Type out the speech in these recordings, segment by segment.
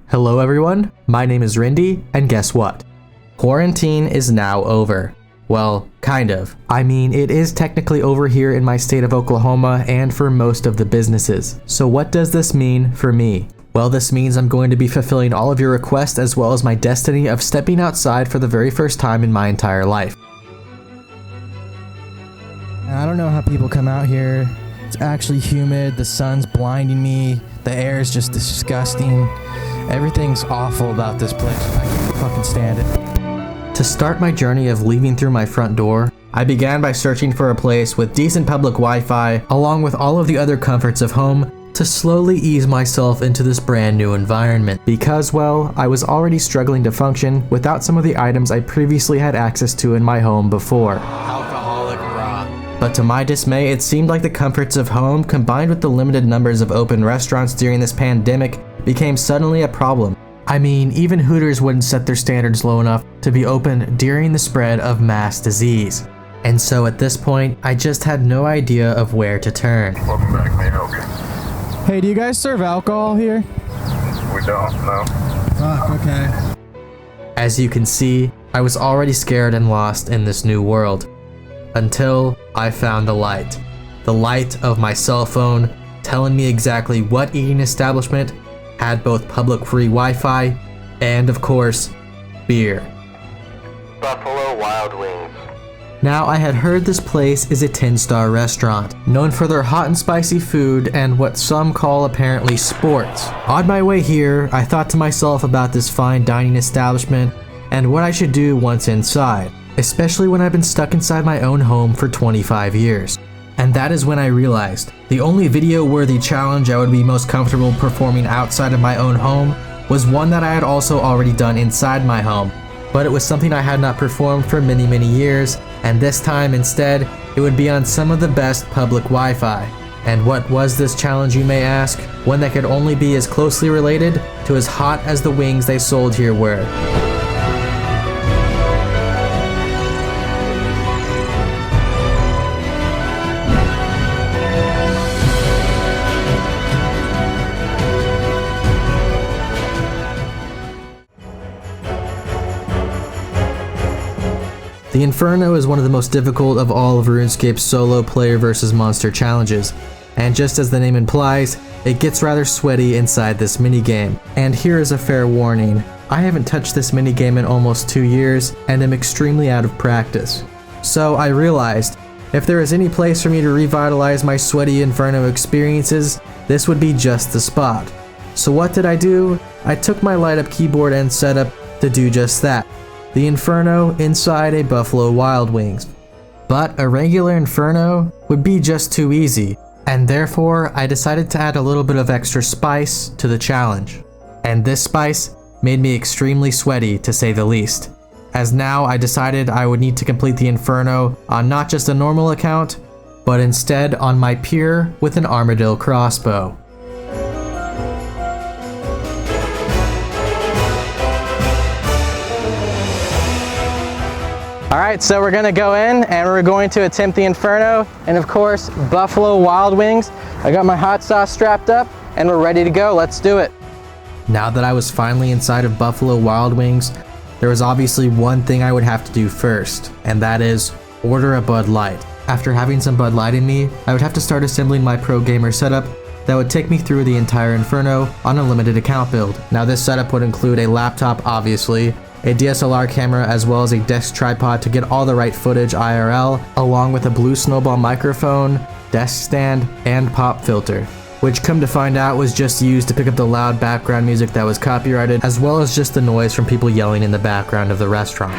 Hello everyone, my name is Rendi, and guess what? Quarantine is now over. Well, kind of. I mean, it is technically over here in my state of Oklahoma and for most of the businesses. So what does this mean for me? Well, this means I'm going to be fulfilling all of your requests as well as my destiny of stepping outside for the very first time in my entire life. I don't know how people come out here. It's actually humid, the sun's blinding me, the air is just disgusting. Everything's awful about this place. I can't fucking stand it. To start my journey of leaving through my front door, I began by searching for a place with decent public Wi-Fi, along with all of the other comforts of home, to slowly ease myself into this brand new environment. Because, well, I was already struggling to function without some of the items I previously had access to in my home before. Alcoholic raw. But to my dismay, it seemed like the comforts of home, combined with the limited numbers of open restaurants during this pandemic, became suddenly a problem. I mean, even Hooters wouldn't set their standards low enough to be open during the spread of mass disease. And so at this point, I just had no idea of where to turn. Welcome back, may I help you? Hey, do you guys serve alcohol here? We don't, no. Fuck, okay. As you can see, I was already scared and lost in this new world. Until I found the light. The light of my cell phone, telling me exactly what eating establishment had both public free Wi-Fi and, of course, beer. Buffalo Wild Wings. Now, I had heard this place is a 10-star restaurant, known for their hot and spicy food and what some call apparently sports. On my way here, I thought to myself about this fine dining establishment and what I should do once inside, especially when I've been stuck inside my own home for 25 years. And that is when I realized the only video-worthy challenge I would be most comfortable performing outside of my own home was one that I had also already done inside my home. But it was something I had not performed for many years, and this time instead, it would be on some of the best public Wi-Fi. And what was this challenge, you may ask? One that could only be as closely related to as hot as the wings they sold here were. The Inferno is one of the most difficult of all of RuneScape's solo player versus monster challenges, and just as the name implies, it gets rather sweaty inside this minigame. And here is a fair warning, I haven't touched this minigame in almost 2 years and am extremely out of practice. So I realized, if there is any place for me to revitalize my sweaty Inferno experiences, this would be just the spot. So what did I do? I took my light up keyboard and setup to do just that. The Inferno inside a Buffalo Wild Wings. But a regular Inferno would be just too easy, and therefore I decided to add a little bit of extra spice to the challenge. And this spice made me extremely sweaty, to say the least, as now I decided I would need to complete the Inferno on not just a normal account, but instead on my peer with an armadillo crossbow. Alright, so we're gonna go in and we're going to attempt the Inferno and of course Buffalo Wild Wings. I got my hot sauce strapped up and we're ready to go. Let's do it. Now that I was finally inside of Buffalo Wild Wings, there was obviously one thing I would have to do first, and that is order a Bud Light. After having some Bud Light in me, I would have to start assembling my pro gamer setup that would take me through the entire Inferno on a limited account build. Now this setup would include a laptop, obviously, a DSLR camera, as well as a desk tripod to get all the right footage IRL, along with a blue snowball microphone, desk stand, and pop filter, which come to find out was just used to pick up the loud background music that was copyrighted, as well as just the noise from people yelling in the background of the restaurant.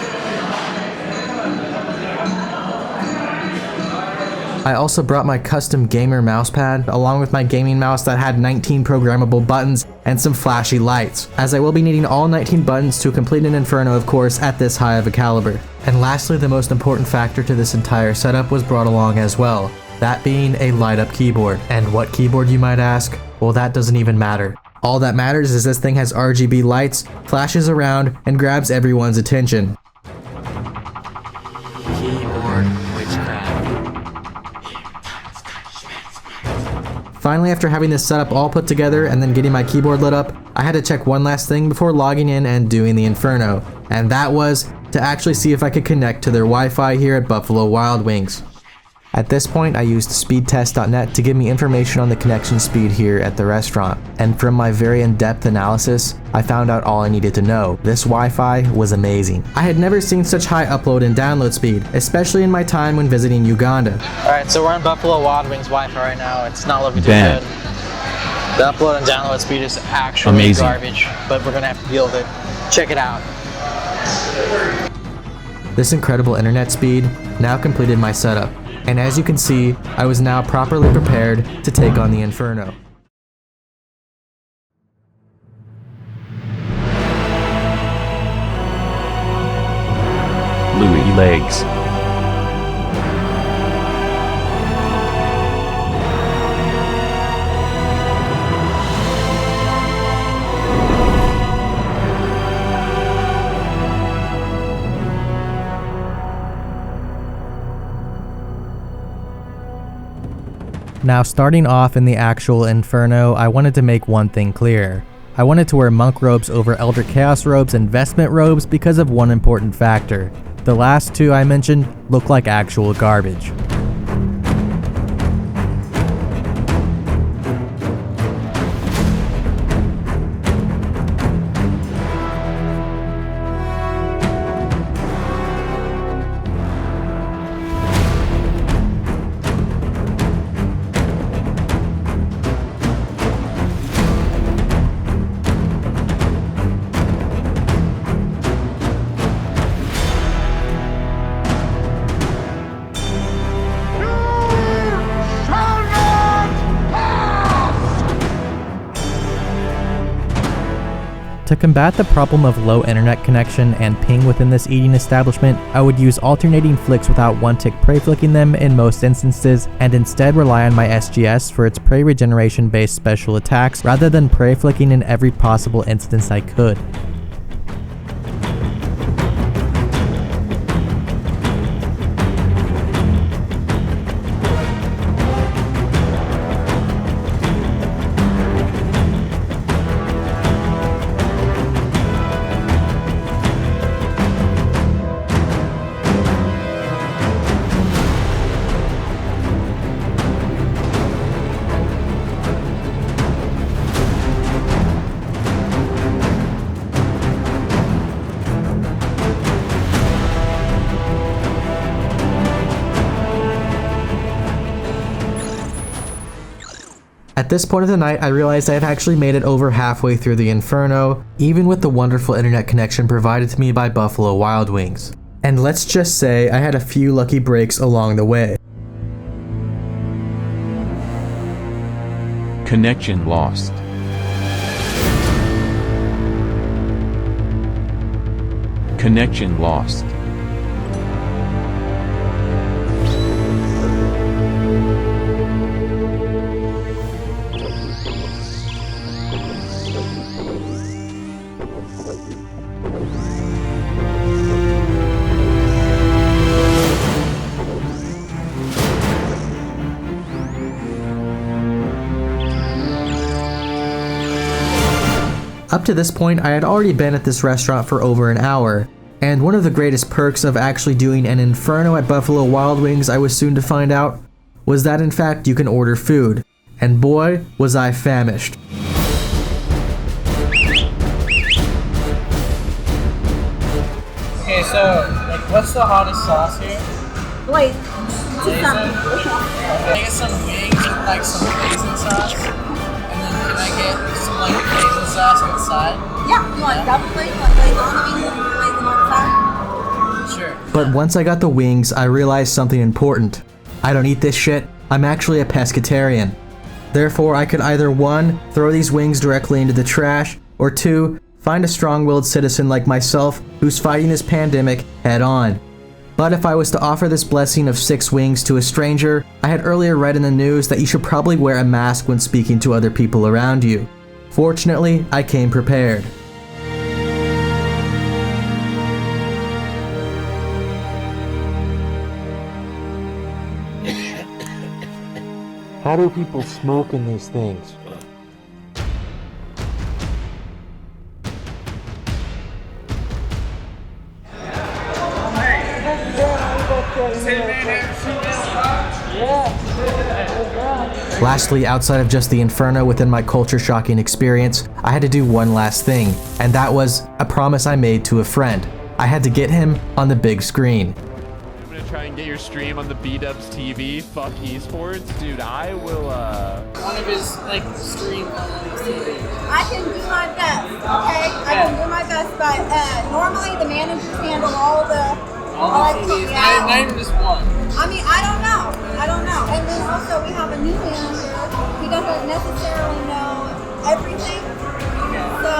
I also brought my custom gamer mousepad along with my gaming mouse that had 19 programmable buttons and some flashy lights, as I will be needing all 19 buttons to complete an Inferno, of course, at this high of a caliber. And lastly, the most important factor to this entire setup was brought along as well, that being a light up keyboard. And what keyboard, you might ask? Well, that doesn't even matter. All that matters is this thing has RGB lights, flashes around, and grabs everyone's attention. Keyboard witchcraft. Finally, after having this setup all put together and then getting my keyboard lit up, I had to check one last thing before logging in and doing the Inferno, and that was to actually see if I could connect to their Wi-Fi here at Buffalo Wild Wings. At this point, I used speedtest.net to give me information on the connection speed here at the restaurant, and from my very in-depth analysis, I found out all I needed to know. This Wi-Fi was amazing. I had never seen such high upload and download speed, especially in my time when visiting Uganda. Alright, so we're on Buffalo Wild Wings Wi-Fi right now. It's not looking too Bad. good. The upload and download speed is actually Amazing. garbage, but we're gonna have to deal with it. Check it out. This incredible internet speed now completed my setup, and as you can see, I was now properly prepared to take on the Inferno. Louis legs. Now, starting off in the actual Inferno, I wanted to make one thing clear. I wanted to wear monk robes over Elder Chaos robes and vestment robes because of one important factor. The last two I mentioned look like actual garbage. To combat the problem of low internet connection and ping within this eating establishment, I would use alternating flicks without one-tick prey flicking them in most instances, and instead rely on my SGS for its prey regeneration based special attacks rather than prey flicking in every possible instance I could. At this point of the night, I realized I had actually made it over halfway through the Inferno, even with the wonderful internet connection provided to me by Buffalo Wild Wings. And let's just say I had a few lucky breaks along the way. Connection lost. Connection lost. Up to this point, I had already been at this restaurant for over an hour, and one of the greatest perks of actually doing an Inferno at Buffalo Wild Wings, I was soon to find out, was that in fact you can order food. And boy, was I famished. Okay, so, like, what's the hottest sauce here? Wait, Can I get some wings with, like, some raisin sauce? And then can I get some, like, raisin sauce on the side? yeah, you want double plate, you want glazed on the wings, you want glazed on the side? Sure. But once I got the wings, I realized something important. I don't eat this shit, I'm actually a pescatarian. Therefore, I could either 1, throw these wings directly into the trash, or 2, find a strong-willed citizen like myself who's fighting this pandemic head on. But if I was to offer this blessing of 6 wings to a stranger, I had earlier read in the news that you should probably wear a mask when speaking to other people around you. Fortunately, I came prepared. How do people smoke in these things? Lastly, outside of just the Inferno within my culture-shocking experience, I had to do one last thing, and that was a promise I made to a friend. I had to get him on the big screen. I'm gonna try and get your stream on the Bdubs TV. Fuck esports, dude. I will. One of his like stream on his TV. I can do my best, okay? I can do my best, but normally the managers handle all the TVs. Not even just one. I mean, I don't know. And then also we have a new manager. He doesn't necessarily know everything. So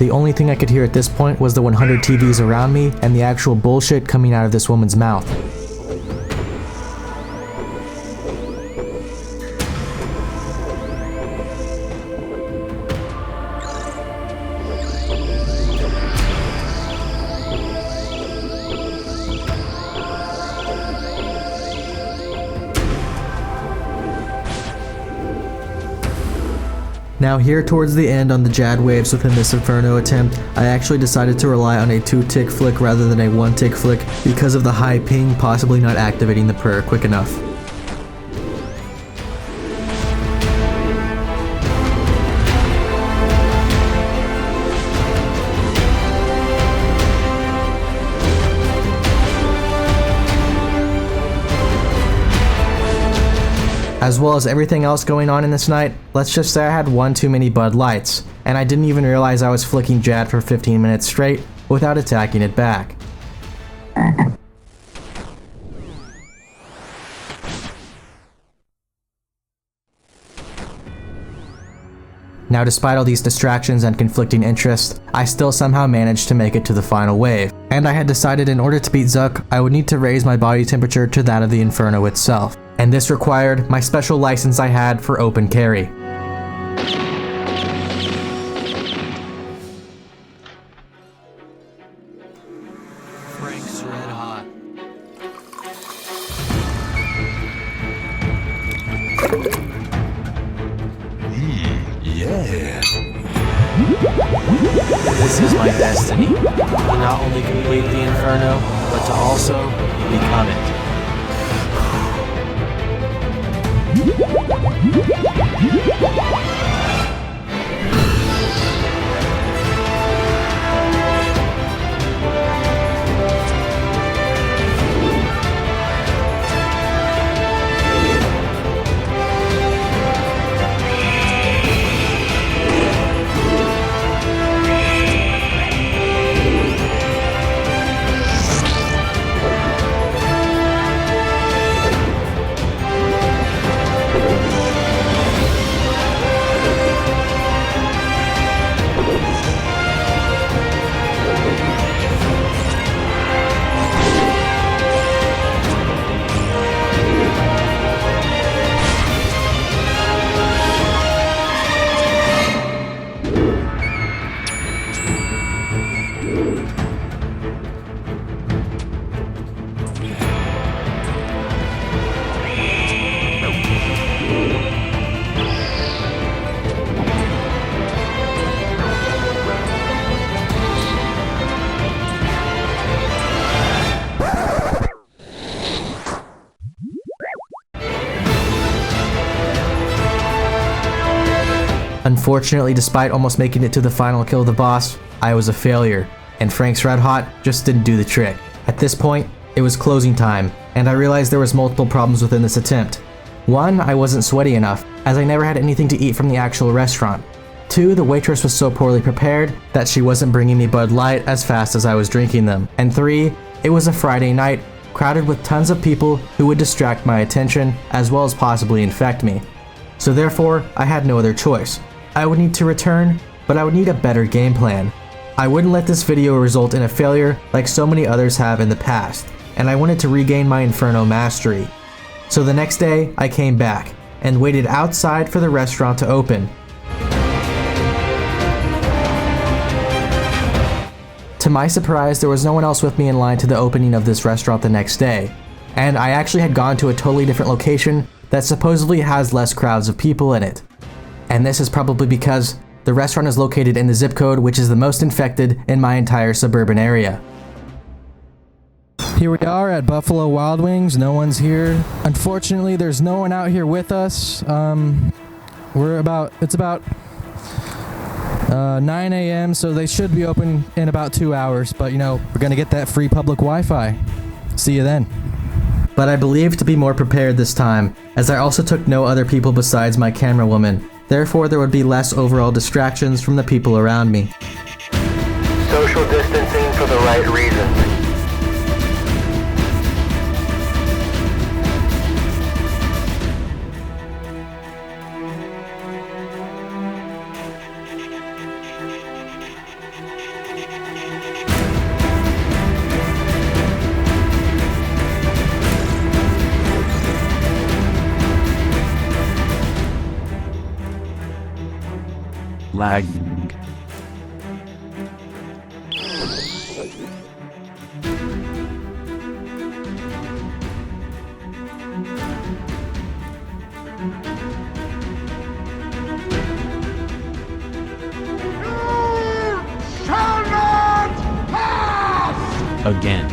The only thing I could hear at this point was the 100 TVs around me and the actual bullshit coming out of this woman's mouth. Now here towards the end on the Jad waves within this Inferno attempt, I actually decided to rely on a 2-tick flick rather than a 1-tick flick because of the high ping possibly not activating the prayer quick enough. As well as everything else going on in this night, let's just say I had one too many Bud Lights, and I didn't even realize I was flicking Jad for 15 minutes straight without attacking it back. Now despite all these distractions and conflicting interests, I still somehow managed to make it to the final wave, and I had decided in order to beat Zuck, I would need to raise my body temperature to that of the Inferno itself. And this required my special license I had for open carry. Frank's red hot. This is my destiny. To not only complete the Inferno, but to also become it. Unfortunately, despite almost making it to the final kill of the boss, I was a failure, and Frank's Red Hot just didn't do the trick. At this point, it was closing time, and I realized there was multiple problems within this attempt. One, I wasn't sweaty enough, as I never had anything to eat from the actual restaurant. Two, the waitress was so poorly prepared that she wasn't bringing me Bud Light as fast as I was drinking them. And three, it was a Friday night, crowded with tons of people who would distract my attention, as well as possibly infect me. So therefore, I had no other choice. I would need to return, but I would need a better game plan. I wouldn't let this video result in a failure like so many others have in the past, and I wanted to regain my Inferno mastery. So the next day, I came back, and waited outside for the restaurant to open. To my surprise, there was no one else with me in line to the opening of this restaurant the next day, and I actually had gone to a totally different location that supposedly has less crowds of people in it. And this is probably because the restaurant is located in the zip code which is the most infected in my entire suburban area. Here we are at Buffalo Wild Wings. No one's here. Unfortunately, there's no one out here with us. It's about 9 a.m., so they should be open in about 2 hours. But, you know, we're going to get that free public Wi-Fi. See you then. But I believed to be more prepared this time, as I also took no other people besides my camera woman. Therefore, there would be less overall distractions from the people around me. Social distancing for the right reasons. Lagging. Again.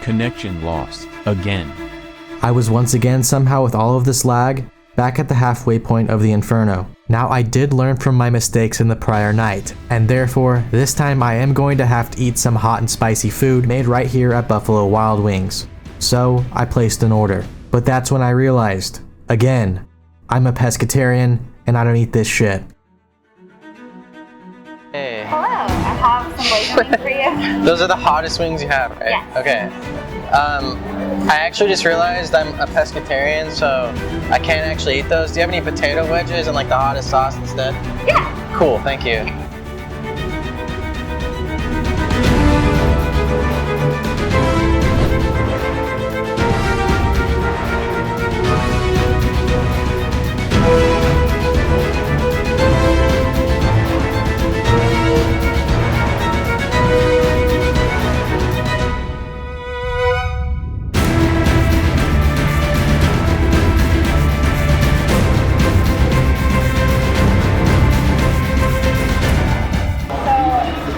Connection lost. Again. I was once again somehow with all of this lag, back at the halfway point of the Inferno. Now I did learn from my mistakes in the prior night, and therefore, this time I am going to have to eat some hot and spicy food made right here at Buffalo Wild Wings. So, I placed an order. But that's when I realized, again, I'm a pescatarian and I don't eat this shit. Hey. Hello, I have some waiting for you. Those are the hottest wings you have, right? Yes. Okay. I actually just realized I'm a pescatarian, so I can't actually eat those. Do you have any potato wedges and like the hottest sauce instead? Yeah. Cool, thank you.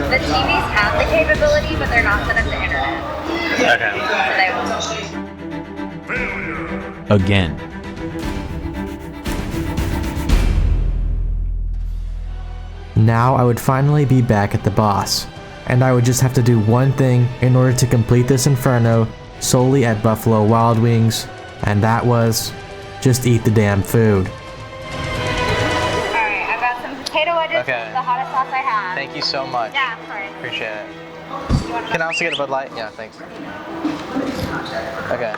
The TVs have the capability, but they're not set up to internet. Okay. So they won't. Again. Now I would finally be back at the boss, and I would just have to do one thing in order to complete this Inferno solely at Buffalo Wild Wings, and that was just eat the damn food. Alright, I've got some potato wedges. Okay. This is the hottest sauce I have. Thank you so much. Yeah, of course. Appreciate it. You want Can I also get a Bud Light? Yeah, thanks. Okay.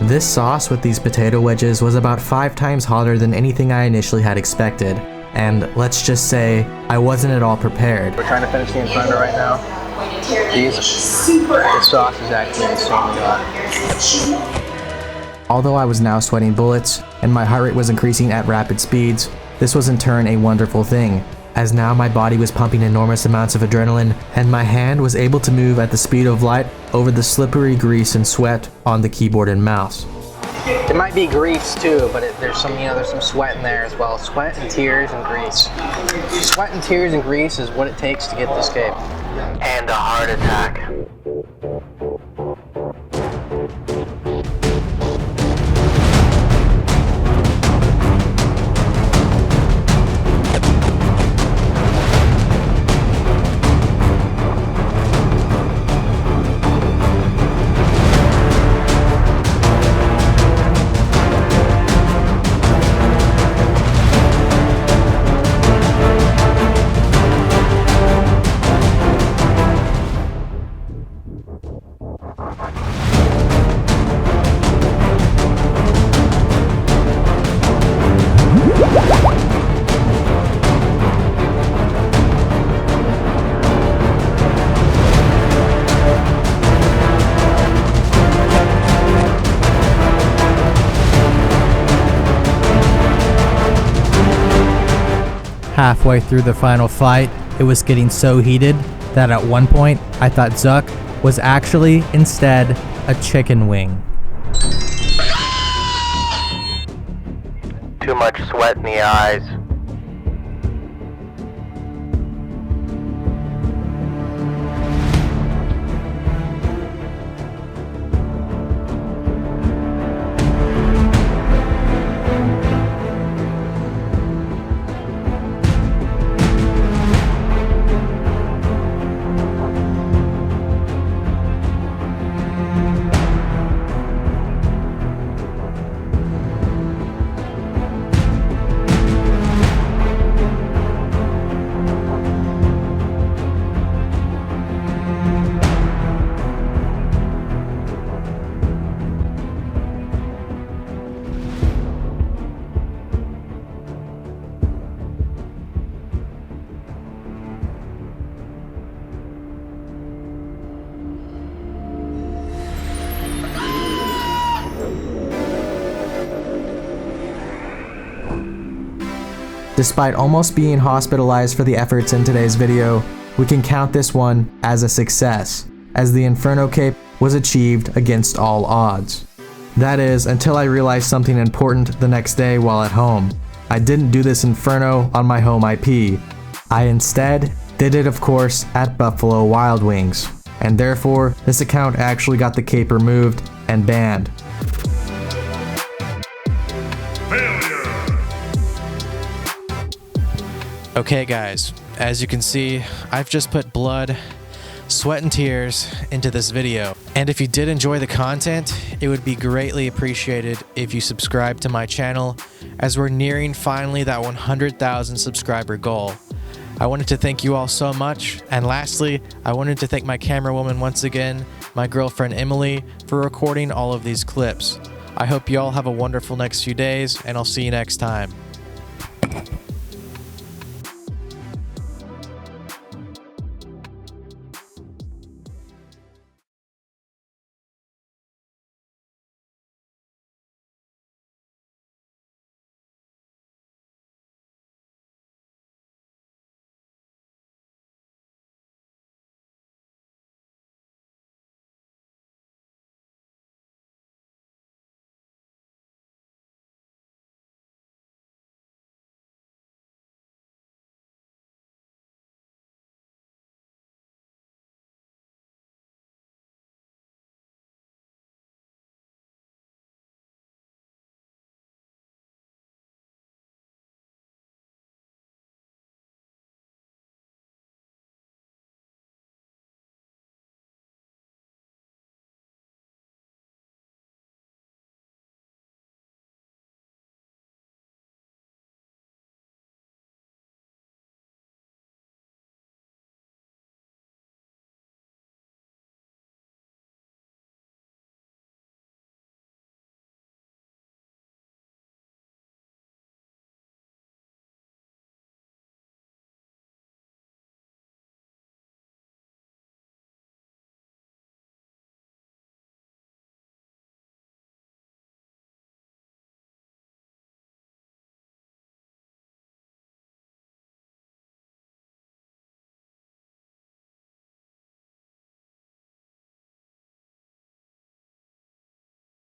This sauce with these potato wedges was about 5 times hotter than anything I initially had expected, and let's just say I wasn't at all prepared. We're trying to finish the Inferno right now. The sauce is actually insanely hot. Although I was now sweating bullets, and my heart rate was increasing at rapid speeds, this was in turn a wonderful thing, as now my body was pumping enormous amounts of adrenaline, and my hand was able to move at the speed of light over the slippery grease and sweat on the keyboard and mouse. It might be grease too, but there's some sweat in there as well. Sweat and tears and grease. Sweat and tears and grease is what it takes to get this game. And a heart attack. halfway through the final fight, it was getting so heated that at one point I thought Zuck was actually instead a chicken wing. Too much sweat in the eyes. Despite almost being hospitalized for the efforts in today's video, we can count this one as a success, as the Inferno cape was achieved against all odds. That is, until I realized something important the next day while at home. I didn't do this Inferno on my home IP. I instead did it, of course, at Buffalo Wild Wings, and therefore this account actually got the cape removed and banned. Okay guys, as you can see, I've just put blood, sweat and tears into this video. And if you did enjoy the content, it would be greatly appreciated if you subscribe to my channel, as we're nearing finally that 100,000 subscriber goal. I wanted to thank you all so much, and lastly, I wanted to thank my camera woman once again, my girlfriend Emily, for recording all of these clips. I hope you all have a wonderful next few days, and I'll see you next time.